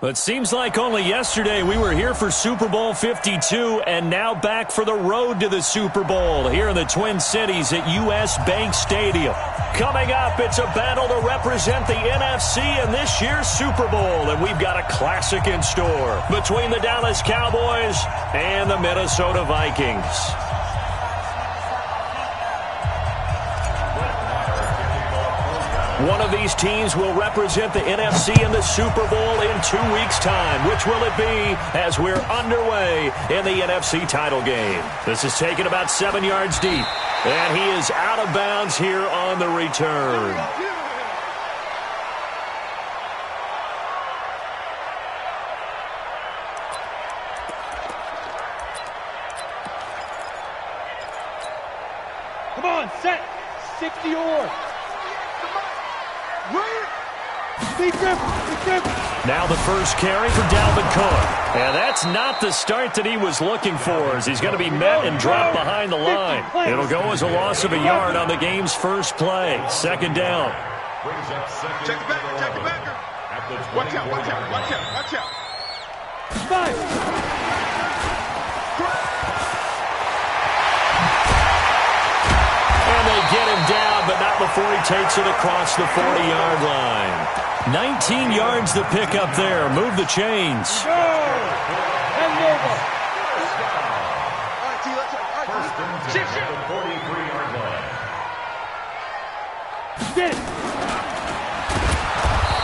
It seems like only yesterday we were here for Super Bowl 52 and now back for the road to the Super Bowl here in the Twin Cities at U.S. Bank Stadium. Coming up, it's a battle to represent the NFC in this year's Super Bowl, and we've got a classic in store between the Dallas Cowboys and the Minnesota Vikings. One of these teams will represent the NFC in the Super Bowl in 2 weeks' time. Which will it be as we're underway in the NFC title game? This is taken about 7 yards deep, and he is out of bounds here on the return. Come on, set. 60 yards. Now the first carry for Dalvin Cook. And that's not the start that he was looking for, as he's going to be met and dropped behind the line. It'll go as a loss of a yard on the game's first play. Second down. Check the backer, check the backer. Watch out, watch out, watch out, watch out. Five. And they get him down, but not before he takes it across the 40-yard line. 19 yards to pick up there. Move the chains. Go! And over. All right, T, let's go. All right, T. Shift, shift. 43-yard line. Sit.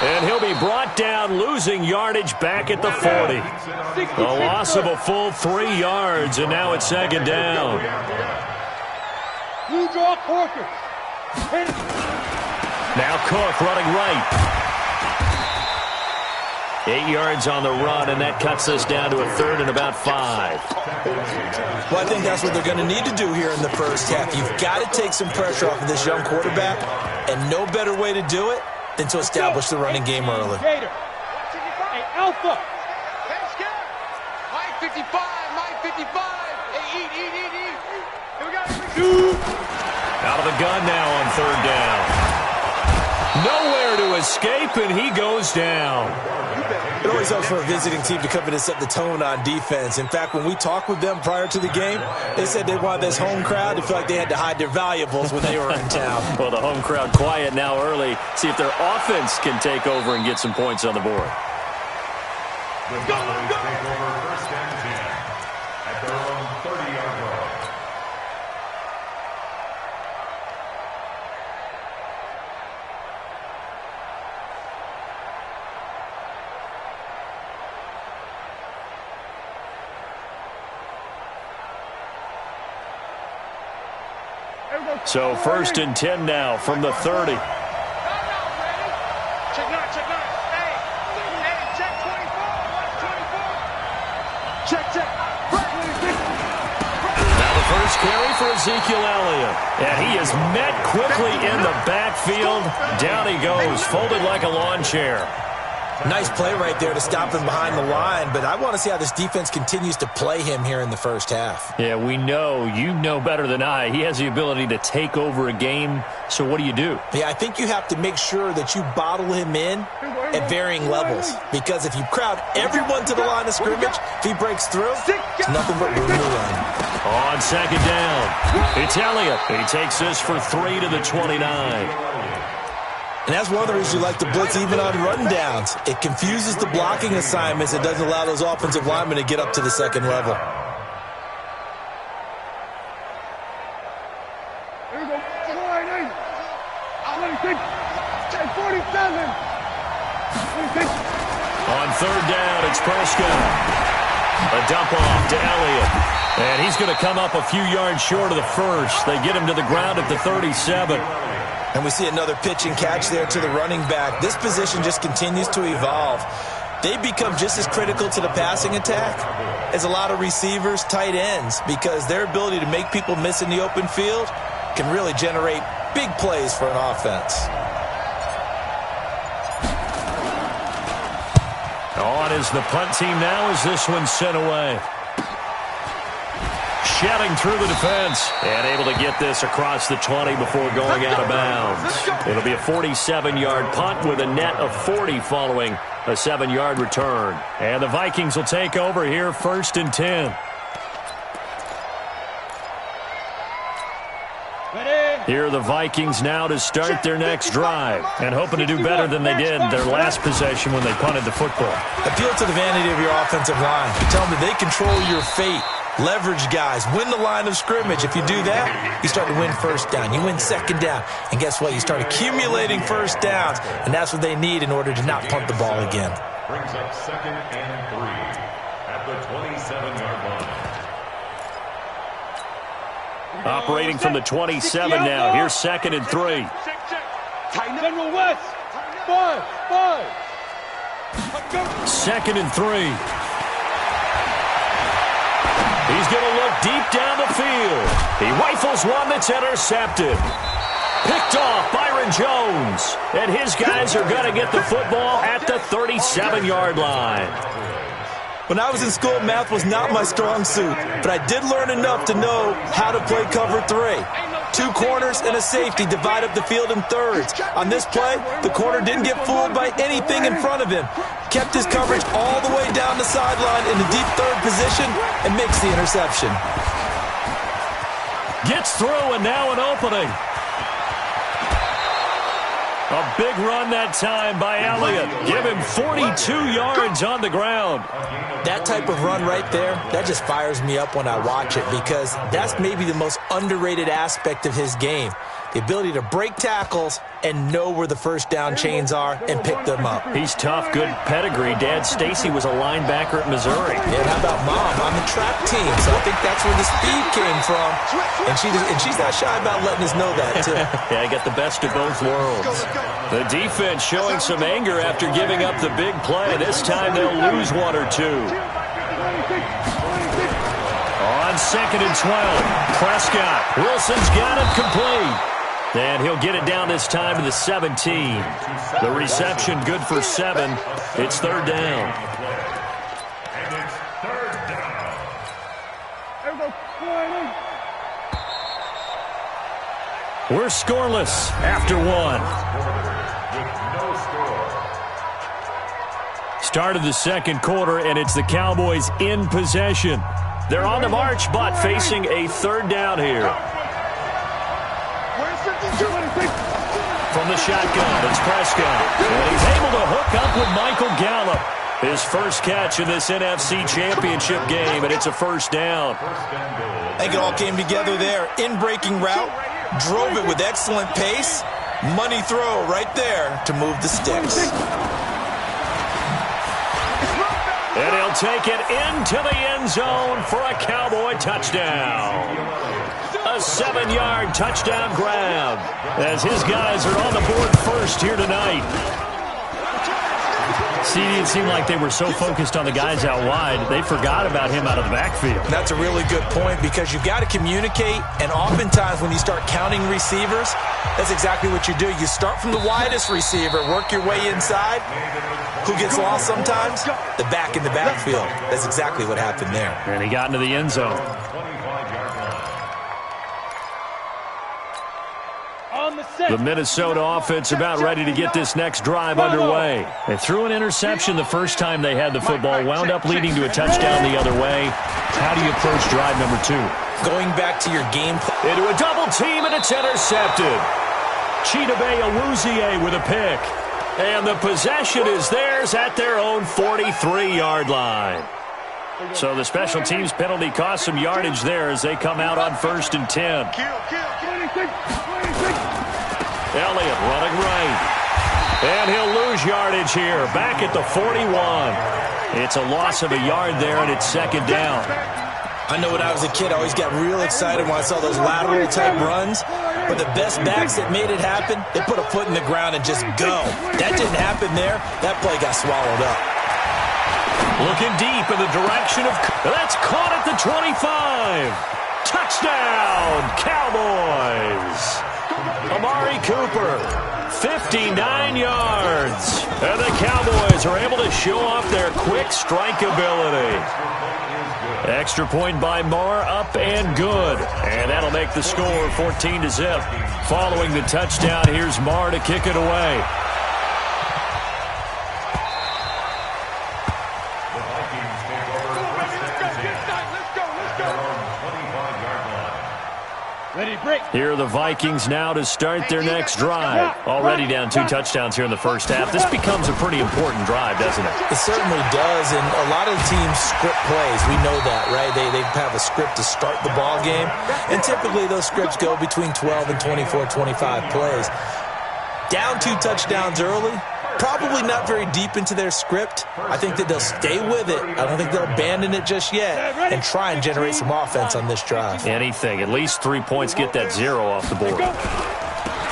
And he'll be brought down, losing yardage back at the 40. A loss of a full 3 yards, and now it's second down. Blue draw Corker. Now Cook running right. 8 yards on the run, and that cuts us down to a third and about 5. Well, I think that's what they're going to need to do here in the first half. You've got to take some pressure off of this young quarterback, and no better way to do it than to establish the running game early. Hey, Alpha. Hey, Scott. Mike 55, Mike 55. Hey, eat. Here we go. Out of the gun now on third down. Nowhere to escape, and he goes down. It always helps for a visiting team to come in and set the tone on defense. In fact, when we talked with them prior to the game, they said they wanted this home crowd to feel like they had to hide their valuables when they were in town. Well, the home crowd quiet now early. See if their offense can take over and get some points on the board. The Cowboys take over first and 10 at their own 30-yard line. So first and 10 now from the 30. Check 9, check 9. Hey, check 24. Watch 24. Check. Now the first carry for Ezekiel Elliott. And he is met quickly in the backfield. Down he goes, folded like a lawn chair. Nice play right there to stop him behind the line, but I want to see how this defense continues to play him here in the first half. Yeah, we know. You know better than I. He has the ability to take over a game. So what do? Yeah, I think you have to make sure that you bottle him in at varying levels, because if you crowd everyone to the line of scrimmage, if he breaks through, it's nothing but room to run. On second down, it's Elliott. He takes this for 3 to the 29. And that's one of the reasons you like to blitz even on rundowns. It confuses the blocking assignments. It doesn't allow those offensive linemen to get up to the second level. Here we go. 47. 26. On third down, it's Prescott. A dump off to Elliott. And he's going to come up a few yards short of the first. They get him to the ground at the 37. And we see another pitch and catch there to the running back. This position just continues to evolve. They become just as critical to the passing attack as a lot of receivers, tight ends, because their ability to make people miss in the open field can really generate big plays for an offense. On is the punt team now as this one's sent away. shedding through the defense and able to get this across the 20 before going out of bounds. It'll be a 47-yard punt with a net of 40 following a 7-yard return. And the Vikings will take over here, 1st and 10. Here are the Vikings now to start their next drive and hoping to do better than they did their last possession when they punted the football. Appeal to the vanity of your offensive line. Tell them that they control your fate. Leverage guys. Win the line of scrimmage. If you do that, you start to win first down. You win second down. And guess what? You start accumulating first downs. And that's what they need in order to not punt the ball again. Brings up 2nd and 3 at the 27-yard line. Operating from the 27 now. Here's 2nd and 3. General West. 5. 2nd and 3. He's going to look deep down the field. He rifles one that's intercepted. Picked off Byron Jones. And his guys are going to get the football at the 37-yard line. When I was in school, math was not my strong suit, but I did learn enough to know how to play cover 3. 2 corners and a safety divide up the field in thirds. On this play, the corner didn't get fooled by anything in front of him. Kept his coverage all the way down the sideline in the deep third position and makes the interception. Gets through and now an opening. A big run that time by Elliott. Give him 42 yards on the ground. That type of run right there, that just fires me up when I watch it because that's maybe the most underrated aspect of his game. The ability to break tackles and know where the first down chains are and pick them up. He's tough, good pedigree. Dad Stacy was a linebacker at Missouri. Yeah, how about Mom? On the track team, so I think that's where the speed came from. And she's not shy about letting us know that, too. Yeah, I got the best of both worlds. The defense showing some anger after giving up the big play. This time they'll lose 1 or 2. On 2nd and 12, Prescott. Wilson's got it complete. And he'll get it down this time to the 17. The reception good for 7. It's 3rd down. And it's 3rd down. We're scoreless after 1. Start of the 2nd quarter, and it's the Cowboys in possession. They're on the march, but facing a 3rd down here. From the shotgun, it's Prescott. And he's able to hook up with Michael Gallup. His first catch in this NFC Championship game, and it's a 1st down. I think it all came together there. In-breaking route, drove it with excellent pace. Money throw right there to move the sticks. And he'll take it into the end zone for a Cowboy touchdown. A 7-yard touchdown grab as his guys are on the board first here tonight. See, it seemed like they were so focused on the guys out wide, they forgot about him out of the backfield. That's a really good point because you've got to communicate, and oftentimes when you start counting receivers, that's exactly what you do. You start from the widest receiver, work your way inside. Who gets lost sometimes? The back in the backfield. That's exactly what happened there. And he got into the end zone. The Minnesota offense about ready to get this next drive underway. They threw an interception the first time they had the football, wound up leading to a touchdown the other way. How do you approach drive number 2? Going back to your game plan. Into a double team, and it's intercepted. Chidobe Awuzie with a pick. And the possession is theirs at their own 43-yard line. So the special teams penalty cost some yardage there as they come out on 1st and 10. Elliott running right. And he'll lose yardage here, back at the 41. It's a loss of a yard there, and it's 2nd down. I know when I was a kid, I always got real excited when I saw those lateral-type runs. But the best backs that made it happen, they put a foot in the ground and just go. That didn't happen there. That play got swallowed up. Looking deep in the direction of... That's caught at the 25. Touchdown, Cowboys. Amari Cooper, 59 yards. And the Cowboys are able to show off their quick strike ability. Extra point by Marr, up and good. And that'll make the score 14-0. Following the touchdown, here's Marr to kick it away. The Vikings take over first and 10 at their own 25-yard line. Ready, break. Here are the Vikings now to start their next drive. Already down 2 touchdowns here in the first half. This becomes a pretty important drive, doesn't it? It certainly does, and a lot of teams script plays. We know that, right? They have a script to start the ball game, and typically those scripts go between 12 and 24, 25 plays. Down 2 touchdowns early, probably not very deep into their script. I think that they'll stay with it. I don't think they'll abandon it just yet and try and generate some offense on this drive. Anything. At least 3 points, get that 0 off the board.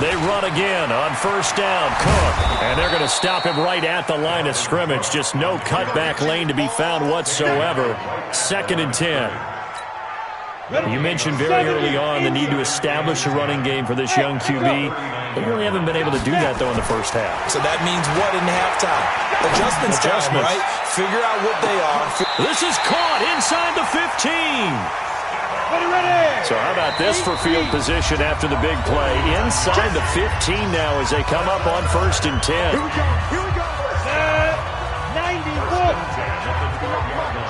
They run again on first down. Cook. And they're going to stop him right at the line of scrimmage. Just no cutback lane to be found whatsoever. 2nd and 10. You mentioned very early on the need to establish a running game for this young QB. They really haven't been able to do that, though, in the first half. So that means what in halftime? Adjustments time, right? Figure out what they are. This is caught inside the 15. So how about this for field position after the big play? Inside the 15 now as they come up on 1st and 10. Here we go. 91.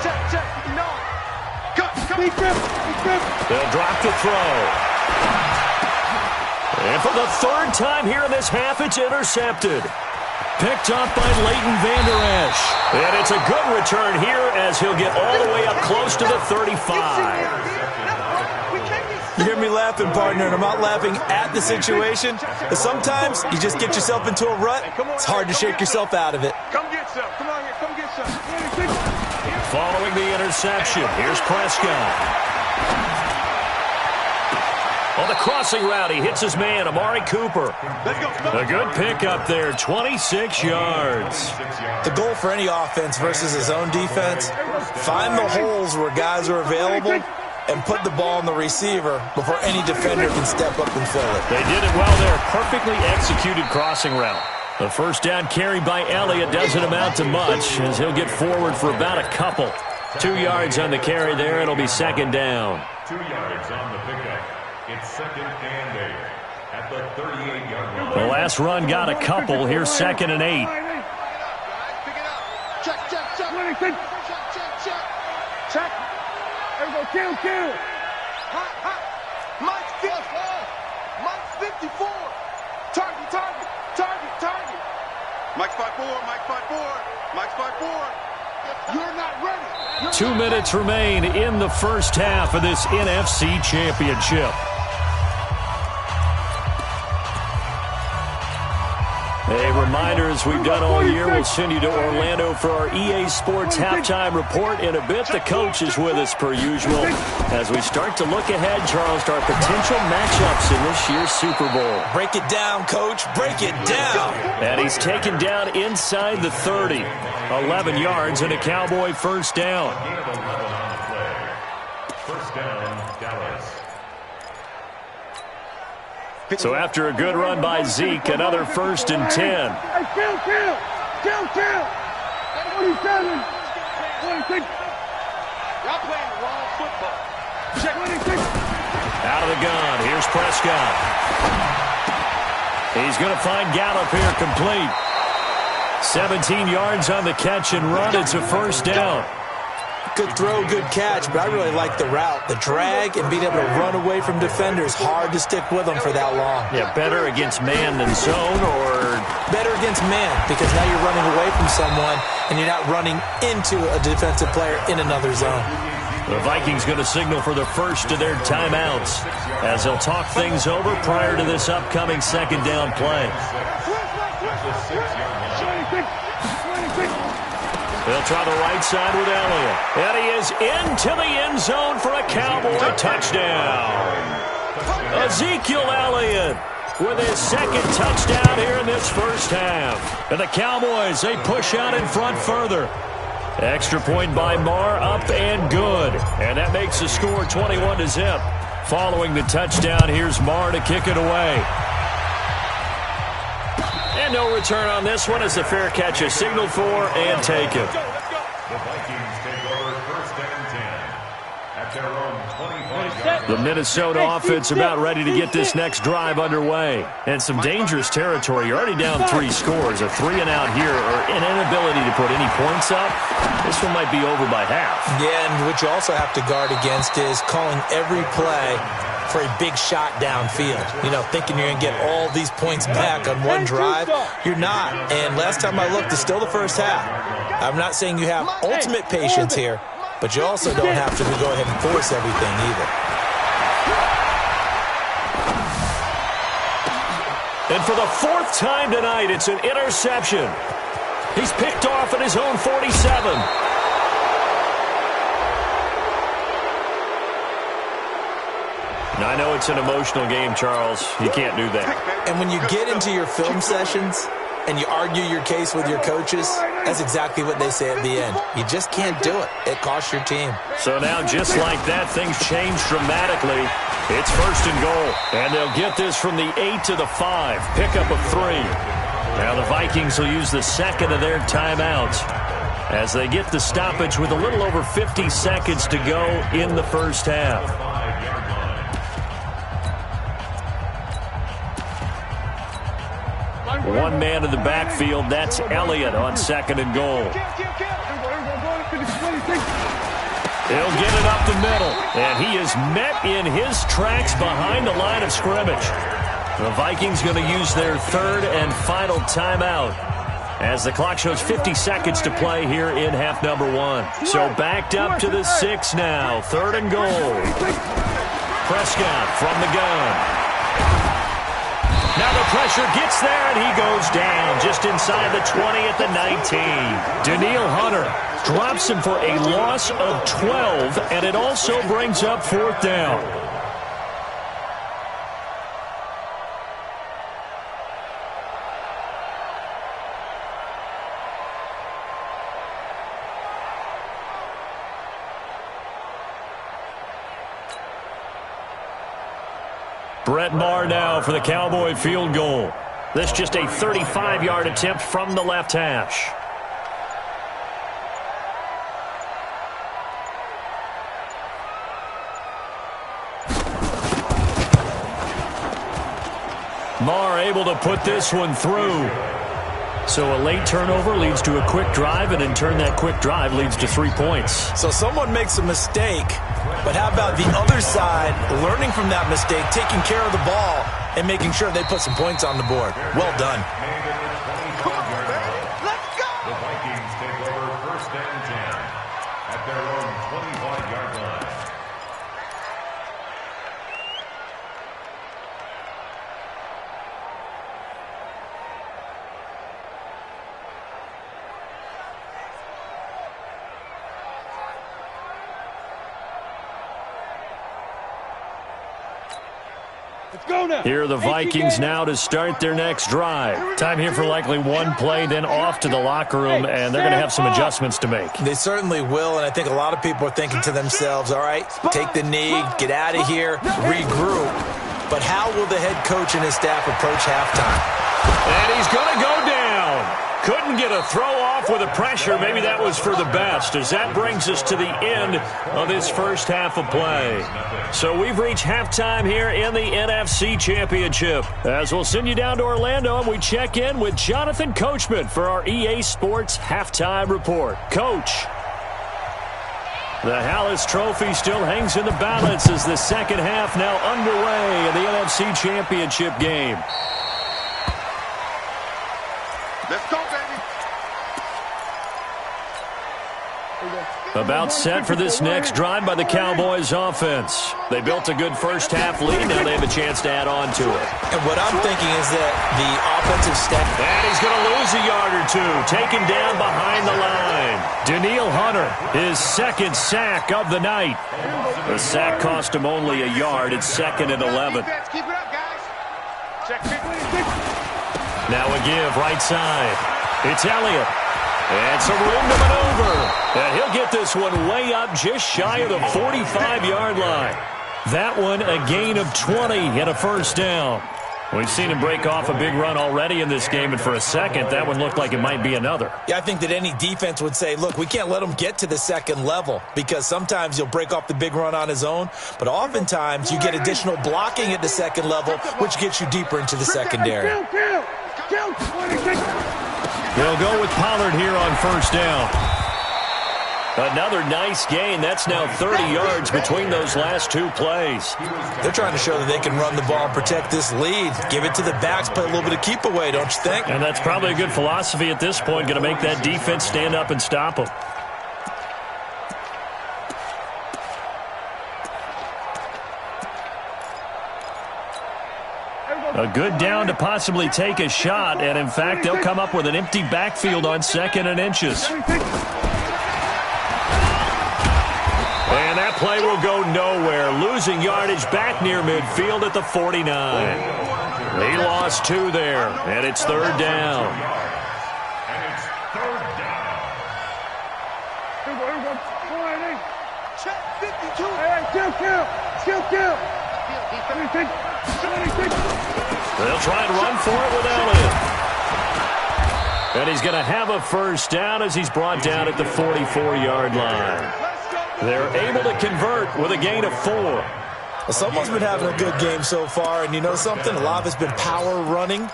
Check. No. Big grip. They'll drop the throw. And for the 3rd time here in this half, it's intercepted. Picked up by Leighton Vander Esch. And it's a good return here as he'll get all the way up close to the 35. You hear me laughing, partner, and I'm not laughing at the situation. But sometimes you just get yourself into a rut. It's hard to shake yourself out of it. Come get some. Come on here. Come get some. Following the interception, here's Prescott. On the crossing route, he hits his man, Amari Cooper. A good pickup there, 26 yards. The goal for any offense versus his own defense, find the holes where guys are available and put the ball on the receiver before any defender can step up and fill it. They did it well there. Perfectly executed crossing route. The first down carry by Elliott doesn't amount to much as he'll get forward for about a couple. 2 yards on the carry there. It'll be 2nd down. 2 yards on the pickup. It's 2nd and 8 at the 38-yard line. The last run got a couple. Here's 2nd and 8. Pick it up. Check. Check. There we go. Kill. Mike's 54. Target. Mike's 5'4". You're not ready. 2 minutes remain in the first half of this NFC Championship. A reminder, as we've done all year, we'll send you to Orlando for our EA Sports halftime report. In a bit, the coach is with us per usual. As we start to look ahead, Charles, to our potential matchups in this year's Super Bowl. Break it down, Coach. Break it down. And he's taken down inside the 30. 11 yards and a Cowboy first down. First down, Dallas. So after a good run by Zeke, another 1st and 10. Hey, kill. 27. 26. Y'all playing the wrong football. Check 26. Out of the gun, here's Prescott. He's going to find Gallup here complete. 17 yards on the catch and run. It's a first down. Good throw, good catch, but I really like the route. The drag and being able to run away from defenders, hard to stick with them for that long. Yeah, better against man than zone, or better against man, because now you're running away from someone and you're not running into a defensive player in another zone. the Vikings going to signal for the first of their timeouts as they'll talk things over prior to this upcoming 2nd down play. They'll try the right side with Elliott. And he is into the end zone for a Cowboy touchdown. Ezekiel Elliott with his 2nd touchdown here in this first half. And the Cowboys, they push out in front further. Extra point by Marr, up and good. And that makes the score 21-0. Following the touchdown, here's Marr to kick it away. And no return on this one as the fair catch is signaled for and taken. The Vikings take over 1st and 10 their own 25-yard The Minnesota offense about ready to get this next drive underway. And some dangerous territory. You're already down 3 scores. A 3-and-out here or an inability to put any points up. This one might be over by half. Yeah, and what you also have to guard against is calling every play for a big shot downfield. You know, thinking you're going to get all these points back on one drive. You're not. And last time I looked, it's still the first half. I'm not saying you have ultimate patience here, but you also don't have to go ahead and force everything either. And for the 4th time tonight, it's an interception. He's picked off at his own 47. Now, I know it's an emotional game, Charles. You can't do that. And when you get into your film sessions and you argue your case with your coaches, that's exactly what they say at the end. You just can't do it. It costs your team. So now, just like that, things change dramatically. It's 1st and goal. And they'll get this from the 8 to the 5. Pickup of 3. Now the Vikings will use the 2nd of their timeouts as they get the stoppage with a little over 50 seconds to go in the first half. One man in the backfield, that's Elliott on 2nd and goal. He'll get it up the middle, and he is met in his tracks behind the line of scrimmage. The Vikings going to use their 3rd and final timeout as the clock shows 50 seconds to play here in half number 1. So backed up to the 6 now, 3rd and goal. Prescott from the gun. Now the pressure gets there, and he goes down just inside the 20 at the 19. Danielle Hunter drops him for a loss of 12, and it also brings up 4th down. Brett Maher now for the Cowboy field goal. This just a 35-yard attempt from the left hash. Maher able to put this one through. So a late turnover leads to a quick drive, and in turn that quick drive leads to 3 points. So someone makes a mistake, but how about the other side learning from that mistake, taking care of the ball, and making sure they put some points on the board? Well done. Come on, baby. Let's go. The Vikings take over 1st and 10 at their own 25-yard line. Here are the Vikings now to start their next drive. Time here for likely one play, then off to the locker room, and they're going to have some adjustments to make. They certainly will, and I think a lot of people are thinking to themselves, all right, take the knee, get out of here, regroup. But how will the head coach and his staff approach halftime? And he's going to go down. Couldn't get a throw off with the pressure. Maybe that was for the best, as that brings us to the end of this first half of play. So we've reached halftime here in the NFC Championship. As we'll send you down to Orlando, and we check in with Jonathan Coachman for our EA Sports Halftime Report. Coach. The Hallis Trophy still hangs in the balance as the second half now underway in the NFC Championship game. Let's go, baby. About set for this next drive by the Cowboys offense. They built a good first half lead. Now they have a chance to add on to it. And what I'm thinking is that the offensive staff... And he's going to lose a yard or two. Taken down behind the line. Danielle Hunter, his 2nd sack of the night. The sack cost him only a yard. It's 2nd and 11. Keep it up, guys. Check. Now a give right side. It's Elliott. And some room to maneuver. And he'll get this one way up just shy of the 45-yard line. That one a gain of 20 and a first down. We've seen him break off a big run already in this game, and for a second, that one looked like it might be another. Yeah, I think that any defense would say, look, we can't let him get to the second level because sometimes he'll break off the big run on his own, but oftentimes you get additional blocking at the second level, which gets you deeper into the secondary. They'll go with Pollard here on first down. Another nice gain. That's now 30 yards between those last two plays. They're trying to show that they can run the ball and protect this lead. Give it to the backs, play a little bit of keep away, don't you think? And that's probably a good philosophy at this point, going to make that defense stand up and stop them. A good down to possibly take a shot, and in fact, they'll come up with an empty backfield on 2nd and inches. And that play will go nowhere, losing yardage back near midfield at the 49. He lost 2 there, and it's 3rd down. And it's 3rd down. Check 52. Kill. They'll try and run for it without him. And he's going to have a first down as he's brought down at the 44-yard line. They're able to convert with a gain of 4. Well, someone's been having a good game so far, and you know something? A lot of it's been power running.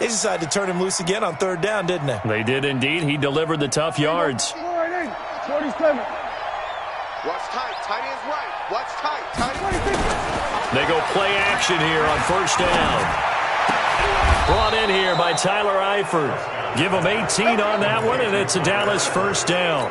They decided to turn him loose again on 3rd down, didn't they? They did indeed. He delivered the tough yards. 47. Watch tight. Tight ends right. Watch tight. Tight ends. They go play action here on first down. Brought in here by Tyler Eifert. Give him 18 on that one, and it's a Dallas first down.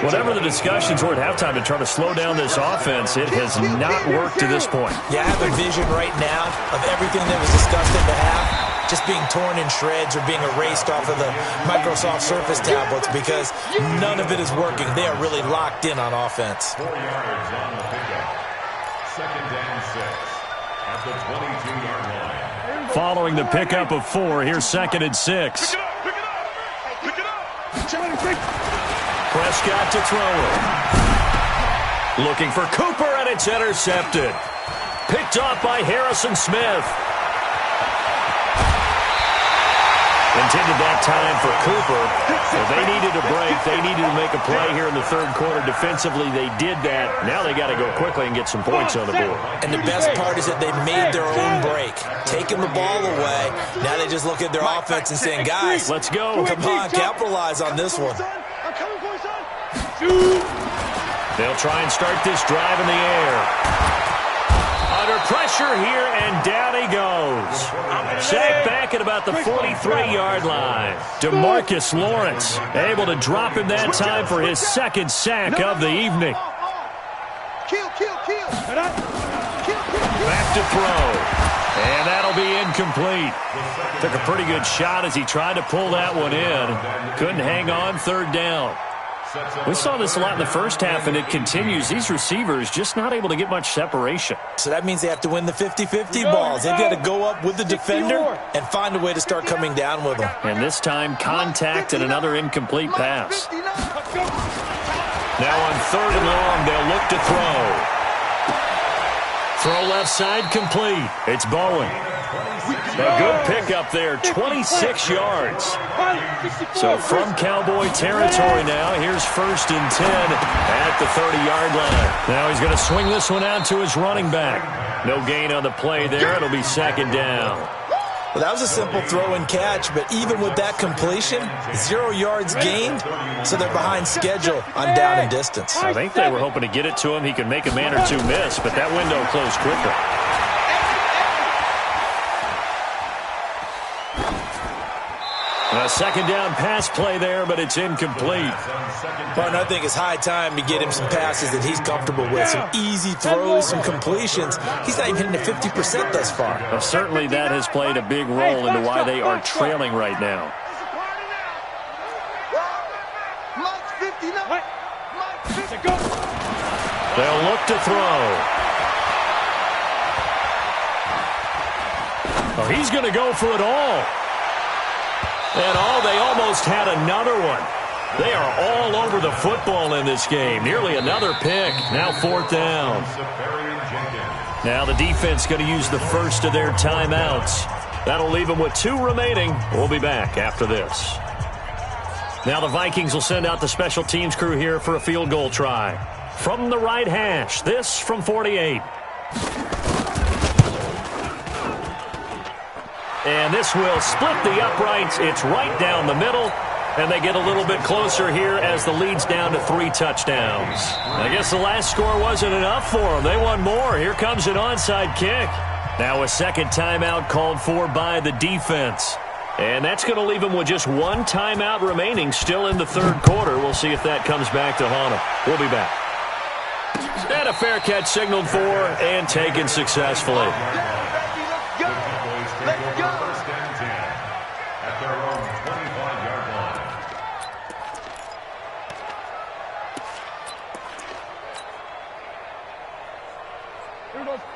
Whatever the discussions were at halftime to try to slow down this offense, it has not worked to this point. Yeah, I have a vision right now of everything that was discussed in the half just being torn in shreds or being erased off of the Microsoft Surface tablets because none of it is working. They are really locked in on offense. 4 yards on the pickup. 2nd and 6 at the 22-yard line. Following the pickup of 4, here's 2nd and 6. Prescott to throw it. Looking for Cooper, and it's intercepted. Picked off by Harrison Smith. Intended that time for Cooper. Well, they needed a break. They needed to make a play here in the 3rd quarter. Defensively, they did that. Now they got to go quickly and get some points on the board. And the best part is that they made their own break. Taking the ball away. Now they just look at their offense and saying, guys, let's go. Come on, capitalize on this one. They'll try and start this drive in the air. Under pressure here, and down he goes. Sacked back at about the 43-yard line. DeMarcus Lawrence able to drop him that time for his 2nd sack of the evening. Back to throw. And that'll be incomplete. Took a pretty good shot as he tried to pull that one in. Couldn't hang on, 3rd down. We saw this a lot in the first half, and it continues. These receivers just not able to get much separation. So that means they have to win the 50-50 balls. They've got to go up with the defender and find a way to st't coming down with them. And this time, contact and another incomplete pass. Now on 3rd and long, they'll look to throw. Throw left side complete. It's Bowen. A good pickup there, 26 yards. So from Cowboy territory now, here's 1st and 10 at the 30-yard line. Now he's going to swing this one out to his running back. No gain on the play there. It'll be 2nd down. Well, that was a simple throw and catch, but even with that completion, 0 yards gained, so they're behind schedule on down and distance. I think they were hoping to get it to him. He could make a man or two miss, but that window closed quicker. A 2nd down pass play there, but it's incomplete. Well, I think it's high time to get him some passes that he's comfortable with. Some easy throws, some completions. He's not even hitting the 50% thus far. Well, certainly that has played a big role into why they are trailing right now. They'll look to throw. Oh, he's going to go for it all. And they almost had another one. They are all over the football in this game. Nearly another pick. Now 4th down. Now the defense going to use the first of their timeouts. That'll leave them with 2 remaining. We'll be back after this. Now the Vikings will send out the special teams crew here for a field goal try. From the right hash, this from 48. And this will split the uprights. It's right down the middle. And they get a little bit closer here as the lead's down to 3 touchdowns. I guess the last score wasn't enough for them. They want more. Here comes an onside kick. Now a second timeout called for by the defense. And that's going to leave them with just 1 timeout remaining still in the third quarter. We'll see if that comes back to haunt them. We'll be back. And a fair catch signaled for and taken successfully.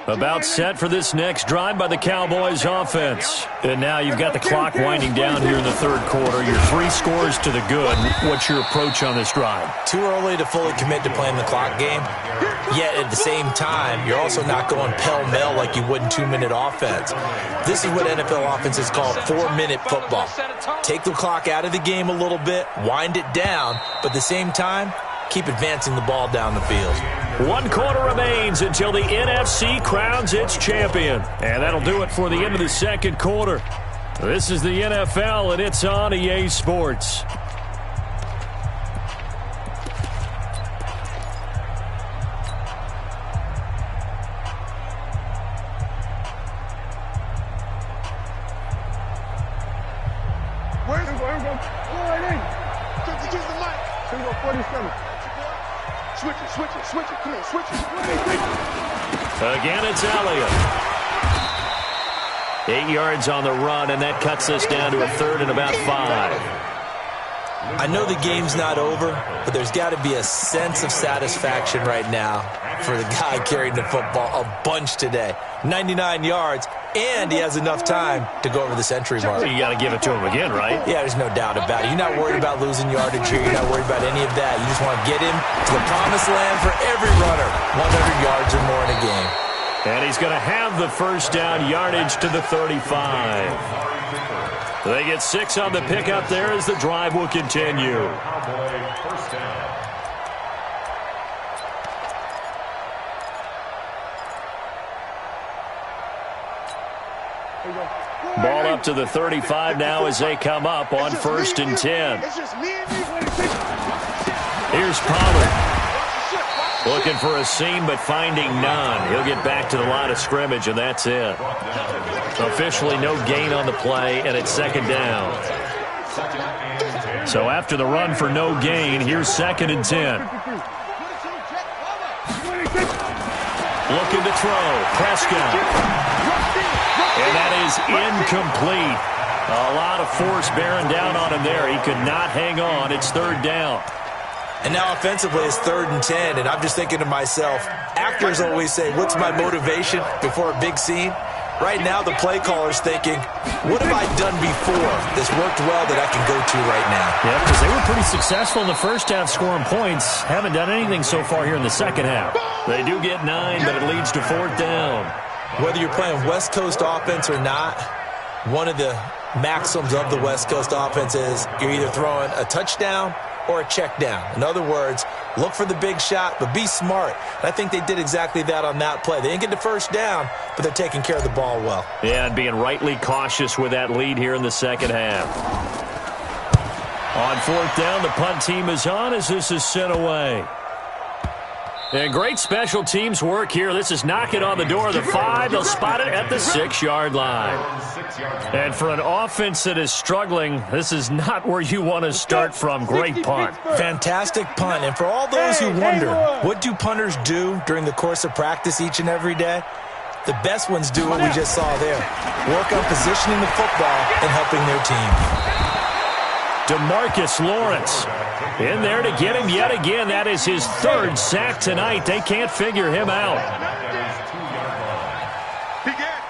About set for this next drive by the Cowboys offense. And now you've got the clock winding down here in the third quarter. Your 3 scores to the good. What's your approach on this drive? Too early to fully commit to playing the clock game. Yet at the same time, you're also not going pell-mell like you would in 2-minute offense. This is what NFL offenses call 4-minute football. Take the clock out of the game a little bit, wind it down, but at the same time, keep advancing the ball down the field. 1 quarter remains until the NFC crowns its champion. And that'll do it for the end of the second quarter. This is the NFL, and it's on EA Sports. Where's him? Go right in. Use the mic. Here we go, 47. Switch it. Come on, switch it. Again, it's Elliott. 8 yards on the run, and that cuts us down to a third and about 5. I know the game's not over, but there's got to be a sense of satisfaction right now for the guy carrying the football a bunch today. 99 yards, and he has enough time to go over the century mark. You got to give it to him again, right? Yeah, there's no doubt about it. You're not worried about losing yardage here. You're not worried about any of that. You just want to get him to the promised land for every runner. 100 yards or more in a game. And he's going to have the first down yardage to the 35. They get 6 on the pickup there as the drive will continue. Ball up to the 35 now as they come up on 1st and 10. Here's Pollard. Looking for a seam, but finding none. He'll get back to the line of scrimmage, and that's it. Officially no gain on the play, and it's 2nd down. So after the run for no gain, here's 2nd and 10. Looking to throw. Prescott. And that is incomplete. A lot of force bearing down on him there. He could not hang on. It's 3rd down. And now offensively it's 3rd and 10, and I'm just thinking to myself, actors always say, what's my motivation before a big scene? Right now the play caller's thinking, what have I done before that's worked well that I can go to right now? Yeah, because they were pretty successful in the first half scoring points. Haven't done anything so far here in the second half. They do get 9, but it leads to 4th down. Whether you're playing West Coast offense or not, one of the maxims of the West Coast offense is you're either throwing a touchdown or a check down. In other words, look for the big shot, but be smart. And I think they did exactly that on that play. They didn't get the first down, but they're taking care of the ball well. Yeah, and being rightly cautious with that lead here in the second half. On 4th down, the punt team is on as this is sent away. And great special teams work here. This is knocking on the door of the 5. They'll spot it at the 6-yard line. And for an offense that is struggling, this is not where you want to start from. Great punt. Fantastic punt. And for all those who wonder, what do punters do during the course of practice each and every day? The best ones do what we just saw there. Work on positioning the football and helping their team. DeMarcus Lawrence in there to get him yet again. That is his 3rd sack tonight. They can't figure him out. Big ass.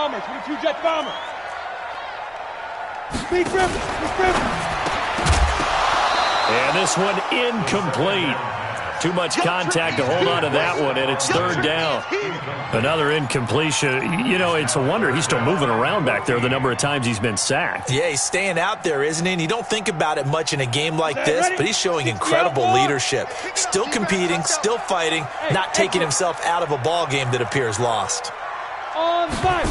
22 jet bomber. Big rip. And this one incomplete. Too much contact to hold on to that one, and it's third down. Another incompletion. You know, it's a wonder he's still moving around back there the number of times he's been sacked. Yeah, he's staying out there, isn't he? And you don't think about it much in a game like this, but he's showing incredible leadership. Still competing, still fighting, not taking himself out of a ball game that appears lost. On five.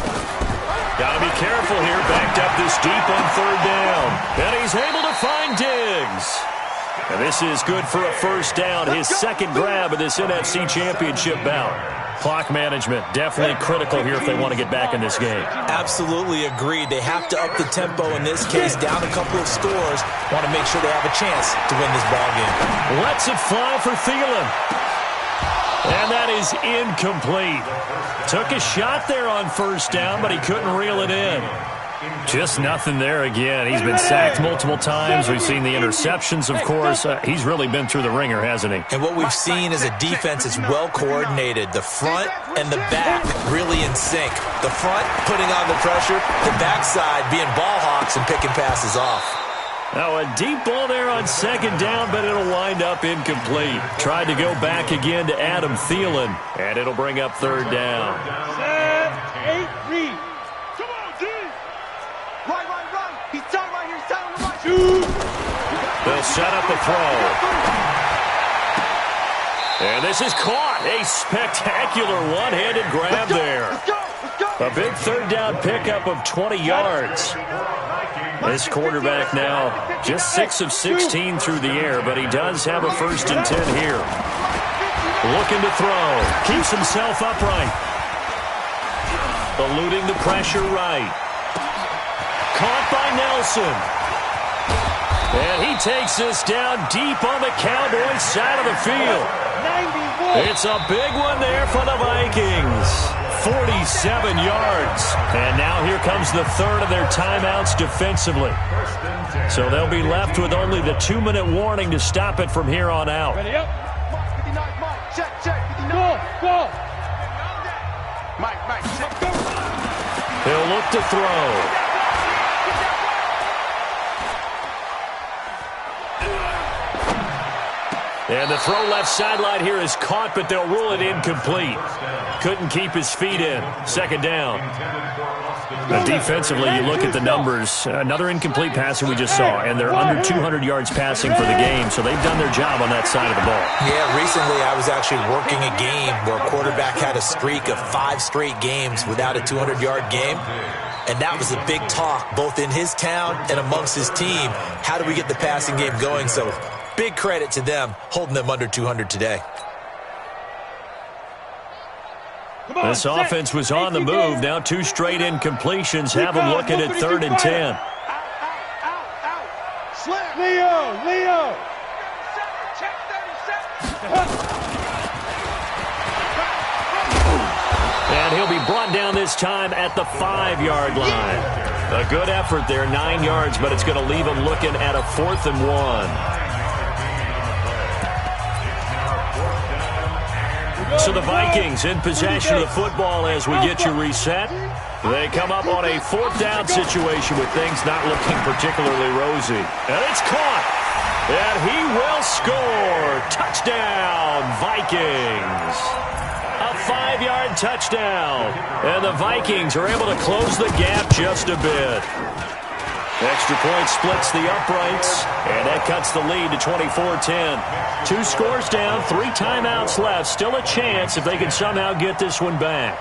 Got to be careful here. Backed up this deep on third down. And he's able to find Diggs. And this is good for a first down. His second grab of this NFC Championship bout. Clock management definitely critical here if they want to get back in this game. Absolutely agreed. They have to up the tempo in this case, down a couple of scores. Want to make sure they have a chance to win this ball game. Lets it fly for Thielen. And that is incomplete. Took a shot there on first down, but he couldn't reel it in. Just nothing there again. He's been sacked multiple times. We've seen the interceptions, of course. He's really been through the ringer, hasn't he? And what we've seen is a defense that's well coordinated. The front and the back really in sync. The front putting on the pressure, the backside being ball hawks and picking passes off. Now a deep ball there on second down, but it'll wind up incomplete. Tried to go back again to Adam Thielen, and it'll bring up third down. 7, 8, read. He's down right here. He's down on the right. They'll set up a throw. And this is caught. A spectacular one-handed grab there. A big third down pickup of 20 yards. This quarterback now just 6 of 16 through the air, but he does have a 1st and 10 here. Looking to throw. Keeps himself upright. Eluding the pressure right. Caught by Nelson. And he takes this down deep on the Cowboys side of the field. It's a big one there for the Vikings. 47 yards. And now here comes the third of their timeouts defensively. So they'll be left with only the 2-minute warning to stop it from here on out. Ready up. Mike, check. Go. Mike, check. He'll look to throw. And the throw left sideline here is caught, but they'll rule it incomplete. Couldn't keep his feet in. Second down. Defensively, you look at the numbers. Another incomplete pass that we just saw, and they're under 200 yards passing for the game, so they've done their job on that side of the ball. Yeah, recently I was actually working a game where a quarterback had a streak of 5 straight games without a 200-yard game. And that was a big talk, both in his town and amongst his team. How do we get the passing game going? So big credit to them, holding them under 200 today. This offense was on the move. Now 2 straight incompletions have them looking at 3rd and 10. Out. Leo. And he'll be brought down this time at the 5-yard line. A good effort there, 9 yards, but it's going to leave him looking at a 4th and 1. So the Vikings in possession of the football as we get you reset. They come up on a 4th down situation with things not looking particularly rosy. And it's caught. And he will score. Touchdown, Vikings. A 5-yard touchdown. And the Vikings are able to close the gap just a bit. Extra point splits the uprights, and that cuts the lead to 24-10. 2 scores down, 3 timeouts left. Still a chance if they can somehow get this one back.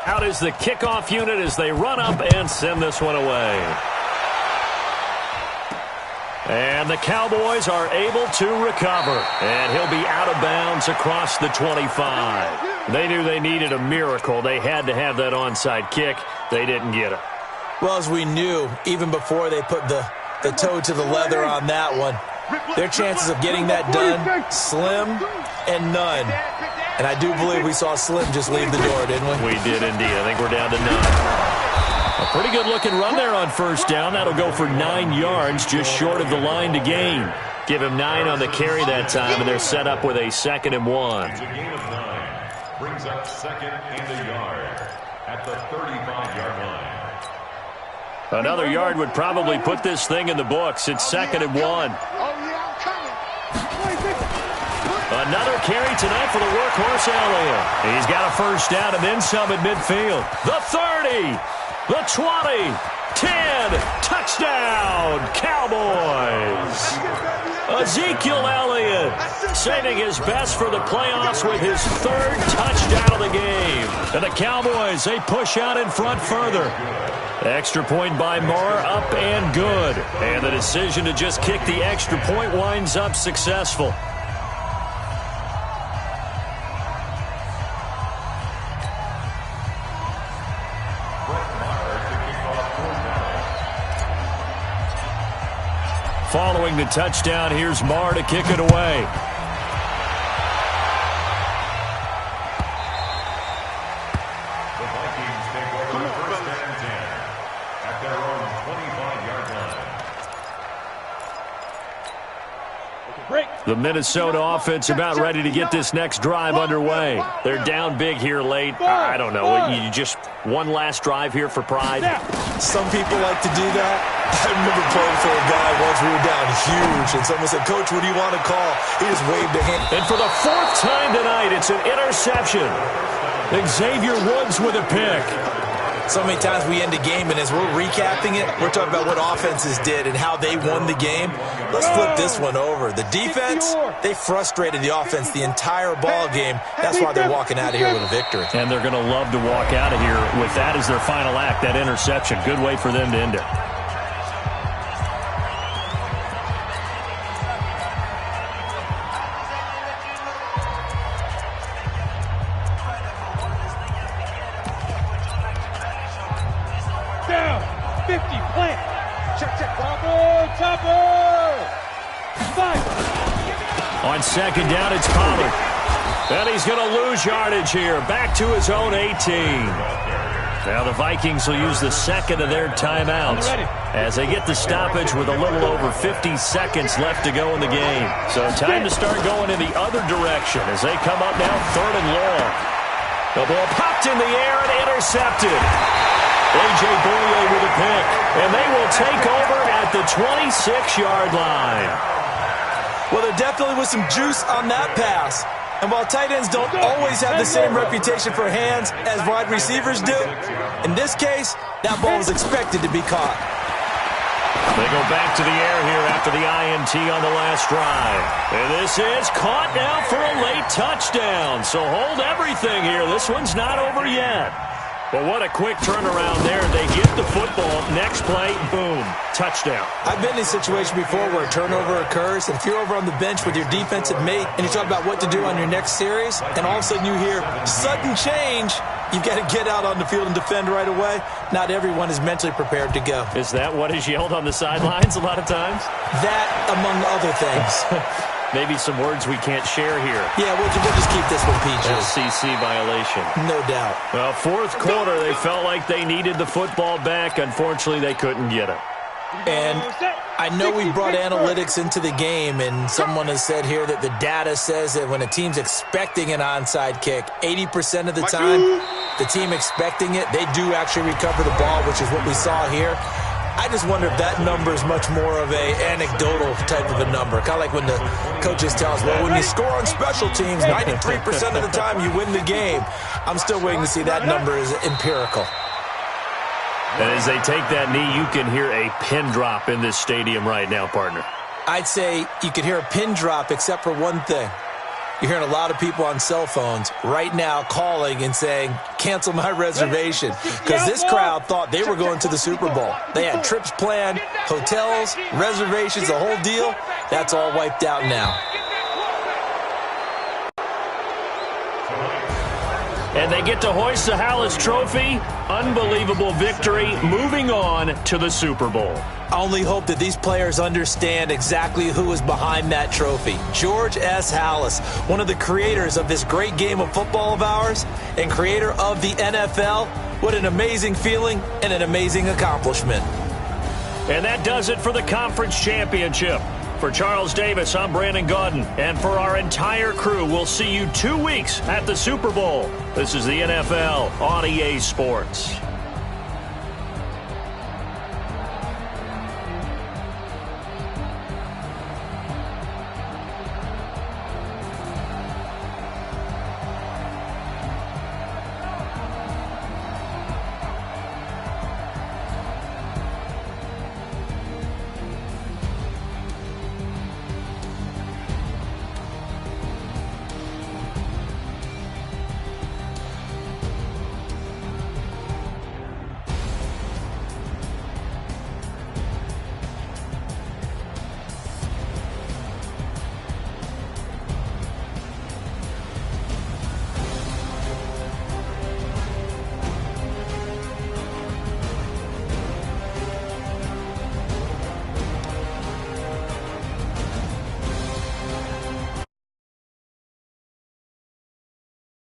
Out is the kickoff unit as they run up and send this one away. And the Cowboys are able to recover. And he'll be out of bounds across the 25. They knew they needed a miracle. They had to have that onside kick. They didn't get it. Well, as we knew, even before they put the toe to the leather on that one, their chances of getting that done, slim and none. And I do believe we saw Slim just leave the door, didn't we? We did indeed. I think we're down to none. A pretty good-looking run there on first down. That'll go for 9 yards, just short of the line to gain. Give him 9 on the carry that time, and they're set up with a 2nd and 1. It's a gain of 9. Brings up 2nd and a yard at the 35-yard line. Another yard would probably put this thing in the books. It's 2nd and 1. Oh, yeah, I'm coming. Another carry tonight for the workhorse Elliott. He's got a first down and then some at midfield. The 30, the 20, 10, touchdown, Cowboys. Ezekiel Elliott saving his best for the playoffs with his third touchdown of the game. And the Cowboys, they push out in front further. Extra point by Moore, up and good. And the decision to just kick the extra point winds up successful. Following the touchdown, here's Marr to kick it away. The Vikings take over first and 10 at their own 25-yard line. The Minnesota offense about ready to get this next drive underway. They're down big here late. I don't know. You just one last drive here for pride? Some people like to do that. I remember playing for a guy once we were down huge, and someone said, "Coach, what do you want to call?" He just waved a hand. And for the fourth time tonight, it's an interception. Xavier Woods with a pick. So many times we end a game, and as we're recapping it, we're talking about what offenses did and how they won the game. Let's flip this one over. The defense, they frustrated the offense the entire ball game. That's why they're walking out of here with a victory. And they're going to love to walk out of here with that as their final act, that interception. Good way for them to end it. On second down, it's Pollard. And he's going to lose yardage here. Back to his own 18. Now the Vikings will use the second of their timeouts as they get the stoppage with a little over 50 seconds left to go in the game. So time to start going in the other direction as they come up now third and long. The ball popped in the air and intercepted. A.J. Boye with a pick. And they will take over at the 26-yard line. Well, there definitely was some juice on that pass. And while tight ends don't always have the same reputation for hands as wide receivers do, in this case, that ball was expected to be caught. They go back to the air here after the INT on the last drive. And this is caught now for a late touchdown. So hold everything here. This one's not over yet. But what a quick turnaround there. They get the football. Next play, boom, touchdown. I've been in a situation before where a turnover occurs, and if you're over on the bench with your defensive mate and you talk about what to do on your next series, and all of a sudden you hear sudden change, you've got to get out on the field and defend right away. Not everyone is mentally prepared to go. Is that what is yelled on the sidelines a lot of times? That, among other things. Maybe some words we can't share here. Yeah, we'll just keep this one PG. SEC violation. No doubt. Well, fourth quarter, they felt like they needed the football back. Unfortunately, they couldn't get it. And I know we brought analytics into the game, and someone has said here that the data says that when a team's expecting an onside kick, 80% of the time, the team expecting it, they do actually recover the ball, which is what we saw here. I just wonder if that number is much more of a anecdotal type of a number. Kind of like when the coaches tell us, well, when you score on special teams, 93% of the time you win the game. I'm still waiting to see that number is empirical. And as they take that knee, you can hear a pin drop in this stadium right now, partner. I'd say you could hear a pin drop except for one thing. You're hearing a lot of people on cell phones right now calling and saying, cancel my reservation, because this crowd thought they were going to the Super Bowl. They had trips planned, hotels, reservations, the whole deal. That's all wiped out now. And they get to hoist the Hallis Trophy. Unbelievable victory, moving on to the Super Bowl. I only hope that these players understand exactly who is behind that trophy. George S. Hallis, one of the creators of this great game of football of ours and creator of the NFL. What an amazing feeling and an amazing accomplishment. And that does it for the conference championship. For Charles Davis, I'm Brandon Gaudin. And for our entire crew, we'll see you 2 weeks at the Super Bowl. This is the NFL on EA Sports.